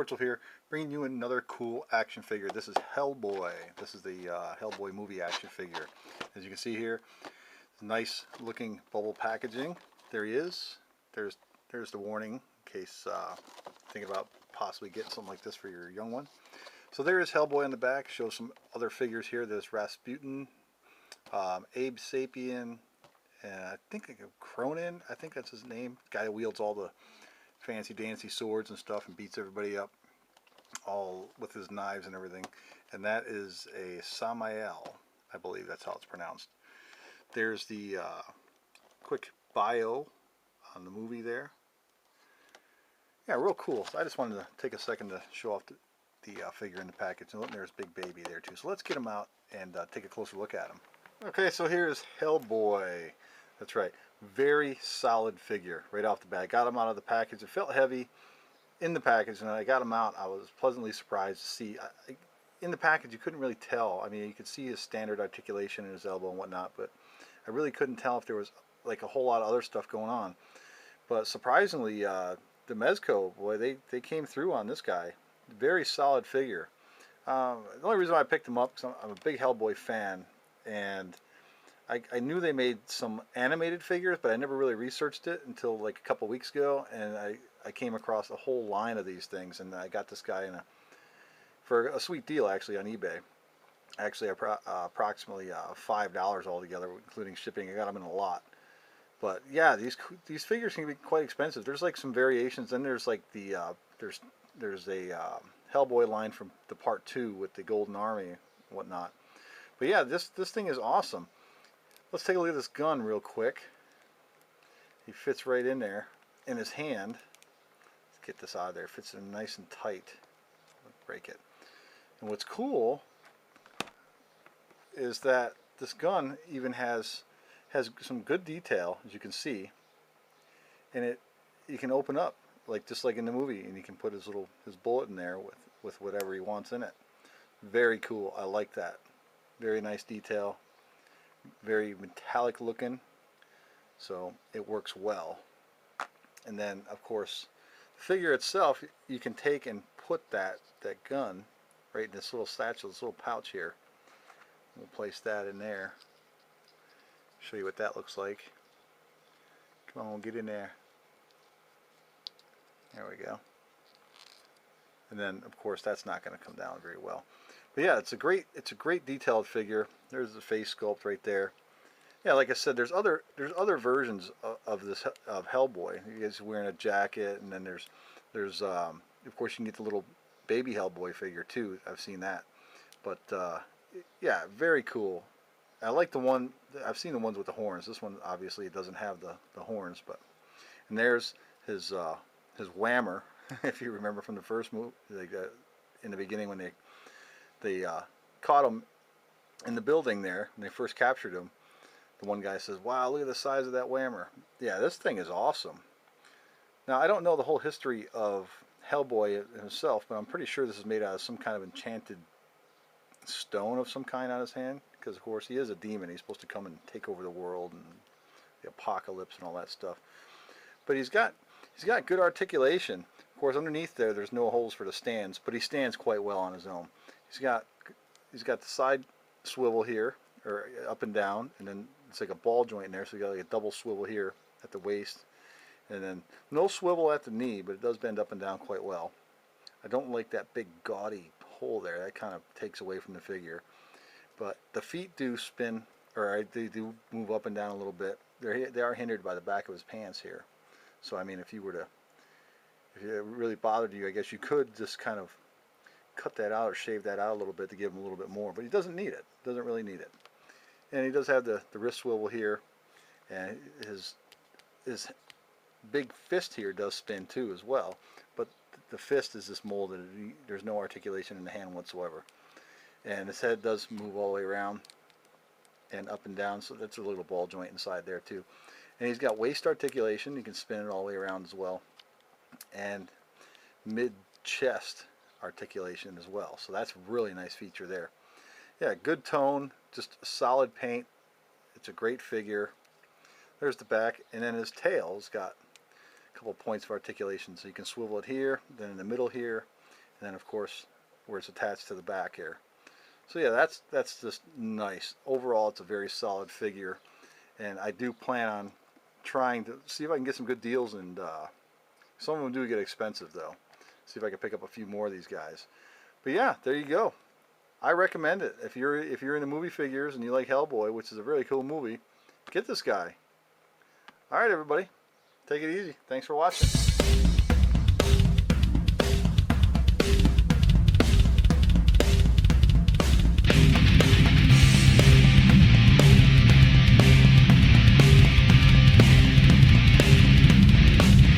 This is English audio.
Virtual here, bringing you another cool action figure. This is Hellboy. This is the Hellboy movie action figure. As you can see here, nice looking bubble packaging. There he is. There's the warning in case thinking about possibly getting something like this for your young one. So there is Hellboy on the back. Shows some other figures here. There's Rasputin, Abe Sapien, and I think Cronin. I think that's his name. Guy that wields all the fancy dancy swords and stuff and beats everybody up all with his knives and everything. And that is a Samael, I believe that's how it's pronounced. There's the quick bio on the movie there. Yeah, real cool. So I just wanted to take a second to show off the figure in the package. And there's Big Baby there too. So let's get him out and take a closer look at him. Okay, so here's Hellboy. That's right. Very solid figure right off the bat. I got him out of the package. It felt heavy in the package, and when I got him out, I was pleasantly surprised to see. In the package, you couldn't really tell. I mean, you could see his standard articulation in his elbow and whatnot, but I really couldn't tell if there was like a whole lot of other stuff going on. But surprisingly, the Mezco, boy, they came through on this guy. Very solid figure. The only reason why I picked him up is I'm a big Hellboy fan, and I knew they made some animated figures, but I never really researched it until like a couple weeks ago, and I came across a whole line of these things, and I got this guy for a sweet deal actually on eBay. Actually, approximately $5 altogether, including shipping. I got them in a lot. But yeah, these figures can be quite expensive. There's like some variations, and there's like the there's a Hellboy line from the Part 2 with the Golden Army and whatnot. But yeah, this thing is awesome. Let's take a look at this gun real quick. He fits right in there in his hand. Let's get this out of there. It fits in nice and tight. Break it. And what's cool is that this gun even has some good detail, as you can see, and you can open up just like in the movie, and you can put his bullet in there with whatever he wants in it. Very cool. I like that. Very nice detail. Very metallic looking, so it works well. And then of course the figure itself, you can take and put that gun right in this little satchel, this little pouch here. We'll place that in there, show you what that looks like. Come on, we'll get in there. There we go. And then of course that's not going to come down very well. But yeah, it's a great detailed figure. There's the face sculpt right there. Yeah, like I said, there's other versions of Hellboy. He's wearing a jacket, and then there's of course you can get the little baby Hellboy figure too. I've seen that. But yeah, very cool. I like the one. I've seen the ones with the horns. This one obviously doesn't have the horns, but and there's his whammer. If you remember from the first movie, in the beginning when they caught him in the building there when they first captured him, the one guy says, "Wow, look at the size of that whammer." Yeah, this thing is awesome. Now, I don't know the whole history of Hellboy himself, but I'm pretty sure this is made out of some kind of enchanted stone of some kind on his hand, because of course he is a demon. He's supposed to come and take over the world and the apocalypse and all that stuff. But he's got good articulation. Of course, underneath there's no holes for the stands, but he stands quite well on his own. He's got the side swivel here, or up and down, and then it's like a ball joint in there, so you got like a double swivel here at the waist, and then no swivel at the knee, but it does bend up and down quite well. I don't like that big gaudy hole there. That kind of takes away from the figure. But the feet do spin, or they do move up and down a little bit. They are hindered by the back of his pants here. So I mean, if it really bothered you, I guess you could just kind of cut that out or shave that out a little bit to give him a little bit more, but he doesn't need it. Doesn't really need it. And he does have the wrist swivel here, and his big fist here does spin too as well, but the fist is just molded. There's no articulation in the hand whatsoever. And his head does move all the way around and up and down, so that's a little ball joint inside there too. And he's got waist articulation. You can spin it all the way around as well, and mid-chest articulation as well. So that's a really nice feature there. Yeah, good tone, just solid paint. It's a great figure. There's the back, and then his tail's got a couple points of articulation. So you can swivel it here, then in the middle here, and then of course where it's attached to the back here. So yeah, that's just nice. Overall, it's a very solid figure, and I do plan on trying to see if I can get some good deals, and some of them do get expensive though. See if I can pick up a few more of these guys. But yeah, there you go. I recommend it. If you're into movie figures and you like Hellboy, which is a really cool movie, get this guy. All right, everybody, take it easy. Thanks for watching.